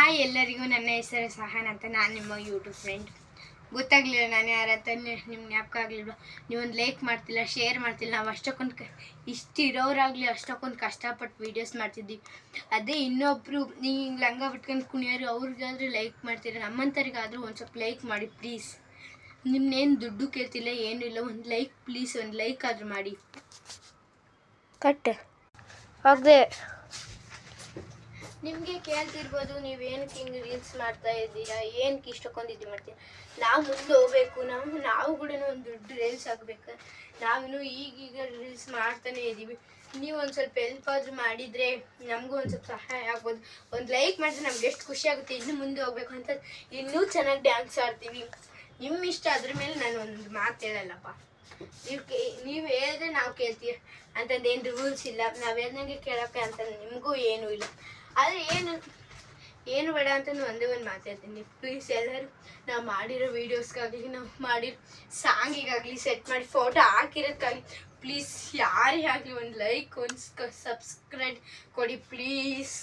Hi ಎಲ್ಲರಿಗೂ, ನನ್ನ ಹೆಸರು ಸಹನ್ ಅಂತ. ನಾನು ನಿಮ್ಮ ಯೂಟ್ಯೂಬ್ ಫ್ರೆಂಡ್. ಗೊತ್ತಾಗಲಿಲ್ಲ ನಾನು ಯಾರಂತ, ನಿಮ್ಮ ಜ್ಞಾಪಕ ಆಗಲಿಲ್ವ? ನೀವೊಂದು ಲೈಕ್ ಮಾಡ್ತಿಲ್ಲ, ಶೇರ್ ಮಾಡ್ತಿಲ್ಲ. ನಾವು ಅಷ್ಟಕ್ಕೊಂದು ಇರೋರಾಗಲಿ ಅಷ್ಟಕ್ಕೊಂದು ಕಷ್ಟಪಟ್ಟು ವೀಡಿಯೋಸ್ ಮಾಡ್ತಿದ್ವಿ. ಅದೇ ಇನ್ನೊಬ್ಬರು ಹಿಂಗೆ ಲಂಗ ಬಿಟ್ಕೊಂಡು ಕುಣಿಯೋರು ಅವ್ರಿಗಾದ್ರೂ ಲೈಕ್ ಮಾಡ್ತೀರ, ನಮ್ಮಂಥವ್ರಿಗಾದರೂ ಒಂದು ಸ್ವಲ್ಪ ಲೈಕ್ ಮಾಡಿ ಪ್ಲೀಸ್. ನಿಮ್ಮನ್ನೇನು ದುಡ್ಡು ಕೇಳ್ತಿಲ್ಲ, ಏನೂ ಇಲ್ಲ. ಒಂದು ಲೈಕ್ ಪ್ಲೀಸ್, ಒಂದು ಲೈಕ್ ಆದರೂ ಮಾಡಿ. ಕಟ್ಟೆ ಅದೇ ನಿಮಗೆ ಕೇಳ್ತಿರ್ಬೋದು, ನೀವೇನಕ್ಕೆ ಹಿಂಗೆ ರೀಲ್ಸ್ ಮಾಡ್ತಾ ಇದ್ದೀರಾ, ಏನಕ್ಕೆ ಇಷ್ಟಕ್ಕೊಂದು ಮಾಡ್ತೀರಾ. ನಾವು ಮುಂದೆ ಹೋಗ್ಬೇಕು, ನಾವು ಕೂಡ ಒಂದು ದೊಡ್ಡ ರೀಲ್ಸ್ ಆಗಬೇಕು. ನಾವಿನ್ನೂ ಈಗೀಗ ರೀಲ್ಸ್ ಮಾಡ್ತಾನೆ ಇದ್ದೀವಿ. ನೀವು ಒಂದು ಸ್ವಲ್ಪ ಹೆಲ್ಪ್ ಆದರೂ ಮಾಡಿದರೆ ನಮಗೂ ಒಂದು ಸ್ವಲ್ಪ ಸಹಾಯ ಆಗ್ಬೋದು. ಒಂದು ಲೈಕ್ ಮಾಡಿದ್ರೆ ನಮ್ಗೆ ಎಷ್ಟು ಖುಷಿ ಆಗುತ್ತೆ. ಇನ್ನೂ ಮುಂದೆ ಹೋಗ್ಬೇಕು ಅಂತ, ಇನ್ನೂ ಚೆನ್ನಾಗಿ ಡ್ಯಾನ್ಸ್ ಆಡ್ತೀವಿ. ನಿಮ್ಮ ಇಷ್ಟ, ಅದ್ರ ಮೇಲೆ ನಾನು ಒಂದು ಮಾತು ಹೇಳಲ್ಲಪ್ಪ. ನೀವು ಹೇಳಿದ್ರೆ ನಾವು ಕೇಳ್ತೀವಿ ಅಂತಂದೇನು ರೂಲ್ಸ್ ಇಲ್ಲ. ನಾವು ಹೇಳ್ದಂಗೆ ಕೇಳೋಕ್ಕೆ ಅಂತ ನಿಮಗೂ ಏನೂ ಇಲ್ಲ. ಆದರೆ ಏನು ಬೇಡ ಅಂತಂದು ಒಂದೇ ಒಂದು ಮಾತಾಡ್ತೀನಿ. ಪ್ಲೀಸ್ ಎಲ್ಲರೂ ನಾವು ಮಾಡಿರೋ ವೀಡಿಯೋಸ್ಗಾಗಲಿ, ನಾವು ಮಾಡಿರೋ ಸಾಂಗಿಗಾಗಲಿ, ಸೆಟ್ ಮಾಡಿ ಫೋಟೋ ಹಾಕಿರೋದಕ್ಕಾಗಲಿ ಪ್ಲೀಸ್ ಯಾರೇ ಆಗಲಿ ಒಂದು ಲೈಕ್, ಒಂದು ಸಬ್ಸ್ಕ್ರೈಬ್ ಕೊಡಿ ಪ್ಲೀಸ್.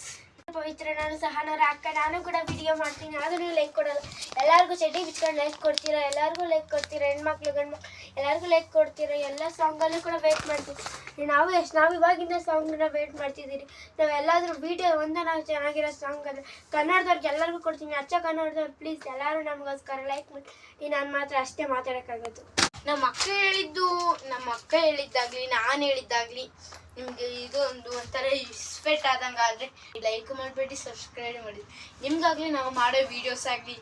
ಪವಿತ್ರ, ನಾನು ಸಹನರ ಅಕ್ಕ. ನಾನು ಕೂಡ ವಿಡಿಯೋ ಮಾಡ್ತೀನಿ, ಆದರೂ ನೀವು ಲೈಕ್ ಕೊಡಲ್ಲ. ಎಲ್ಲರಿಗೂ ಚಡ್ಡಿ ಬಿಚ್ಕೊಂಡು ಲೈಕ್ ಕೊಡ್ತೀರಾ, ಎಲ್ಲರಿಗೂ ಲೈಕ್ ಕೊಡ್ತೀರಾ. ಹೆಣ್ಮಕ್ಳು ಗಂಡ್ಮಕ್ಳು ಎಲ್ಲರಿಗೂ ಲೈಕ್ ಕೊಡ್ತೀರಾ. ಎಲ್ಲ ಸಾಂಗಲ್ಲೂ ಕೂಡ ವೇಟ್ ಮಾಡ್ತೀವಿ. ನಾವು ಇವಾಗಿಂದ ಸಾಂಗ್ನ ವೇಟ್ ಮಾಡ್ತಿದ್ದೀರಿ. ನಾವು ಎಲ್ಲಾದರೂ ವೀಡಿಯೋ ನಾವು ಚೆನ್ನಾಗಿರೋ ಸಾಂಗ್ ಅಂದರೆ ಕನ್ನಡದವ್ರಿಗೆ ಎಲ್ಲರಿಗೂ ಕೊಡ್ತೀನಿ. ಅಚ್ಚ ಕನ್ನಡದವ್ರು ಪ್ಲೀಸ್ ಎಲ್ಲರೂ ನಮಗೋಸ್ಕರ ಲೈಕ್ ಮಾಡಿ. ನಾನು ಮಾತ್ರ ಅಷ್ಟೇ ಮಾತಾಡೋಕ್ಕಾಗೋದು. ನಮ್ಮ ಅಕ್ಕ ಹೇಳಿದ್ದಾಗಲಿ ನಾನು ಹೇಳಿದ್ದಾಗಲಿ ನಿಮಗೆ ಇದು ಒಂಥರ ಇಸ್ಪೆಕ್ಟ್ ಆದಂಗೆ ಆದರೆ ಲೈಕ್ ಮಾಡಬೇಡಿ, ಸಬ್ಸ್ಕ್ರೈಬ್ ಮಾಡಿ. ನಿಮ್ಗಾಗಲಿ ನಾವು ಮಾಡೋ ವೀಡಿಯೋಸ್ ಆಗಲಿ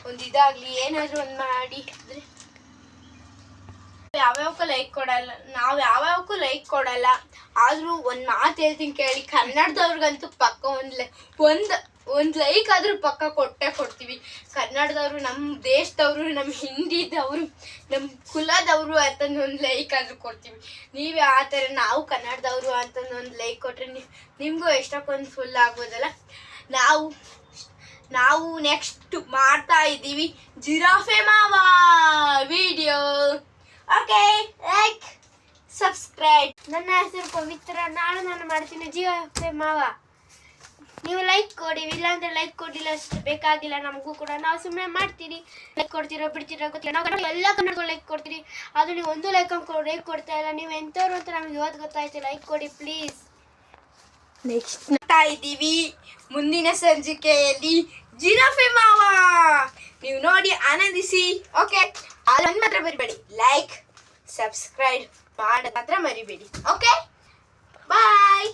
ಒಂದು ಇದಾಗಲಿ ಏನಾದರೂ ಒಂದು ಮಾಡಿ ಅಂದರೆ ನಾವು ಯಾವ್ಯಾವಕ್ಕೂ ಲೈಕ್ ಕೊಡಲ್ಲ. ಆದರೂ ಒಂದು ಮಾತು ಹೇಳ್ತೀನಿ ಕೇಳಿ, ಕನ್ನಡದವ್ರಿಗಂತೂ ಪಕ್ಕ ಒಂದು ಲೈಕ್ ಆದರೂ ಪಕ್ಕ ಕೊಡ್ತೀವಿ. ಕನ್ನಡದವರು, ನಮ್ಮ ದೇಶದವರು, ನಮ್ಮ ಹಿಂದಿದವರು, ನಮ್ಮ ಕುಲದವರು ಅಂತಂದು ಒಂದು ಲೈಕ್ ಆದರೂ ಕೊಡ್ತೀವಿ. ನೀವು ಆ ಥರ ನಾವು ಕನ್ನಡದವರು ಅಂತಂದು ಒಂದು ಲೈಕ್ ಕೊಟ್ಟರೆ ನಿಮಗೂ ಎಷ್ಟಕ್ಕೊಂದು ಫುಲ್ ಆಗ್ಬೋದಲ್ಲ. ನಾವು ನೆಕ್ಸ್ಟ್ ಮಾಡ್ತಾ ಇದ್ದೀವಿ ಜಿರಾಫೆ ಮಾವ ವಿಡಿಯೋ. Okay, like subscribe. ನನ್ನ ಹೆಸರು ಪವಿತ್ರ. ನಾನು ಮಾಡ್ತೀನಿ ಜಿರಾಫೆ ಮಾವ. ನೀವು ಲೈಕ್ ಕೊಡಿ, ಇಲ್ಲಾಂದ್ರೆ ಲೈಕ್ ಕೊಡಲಿಲ್ಲ ಅಷ್ಟು ಬೇಕಾಗಿಲ್ಲ ನಮಗೂ ಕೂಡ. ನಾವು ಸುಮ್ಮನೆ ಮಾಡ್ತೀರಿ, ಲೈಕ್ ಕೊಡ್ತೀರೋ ಬಿಡ್ತೀರೋ ಗೊತ್ತಿಲ್ಲ. ನಾವು ಎಲ್ಲ ಕನ್ನಡಗಳು ಲೈಕ್ ಕೊಡ್ತೀರಿ, ಅದು ನೀವು ಒಂದು ಲೈಕ್ ಕೊಡ್ತಾ ಇಲ್ಲ. ನೀವು ಎಂಥವ್ರು ಅಂತ ನಮ್ಗೆ ಇವತ್ತು ಗೊತ್ತಾಯ್ತು. ಲೈಕ್ ಕೊಡಿ ಪ್ಲೀಸ್. ನೆಕ್ಸ್ಟ್ ಮಾಡ್ತಾ ಇದ್ದೀವಿ ಮುಂದಿನ ಸಂಚಿಕೆಯಲ್ಲಿ ಜಿರಾಫೆ ಮಾವ. ನೀವು ನೋಡಿ ಆನಂದಿಸಿ. ಓಕೆ, ಅದನ್ನು ಮಾತ್ರ ಮರಿಬೇಡಿ, ಲೈಕ್ ಸಬ್ಸ್ಕ್ರೈಬ್ ಮಾಡೋದು ಮಾತ್ರ ಮರಿಬೇಡಿ. ಓಕೆ, ಬಾಯ್.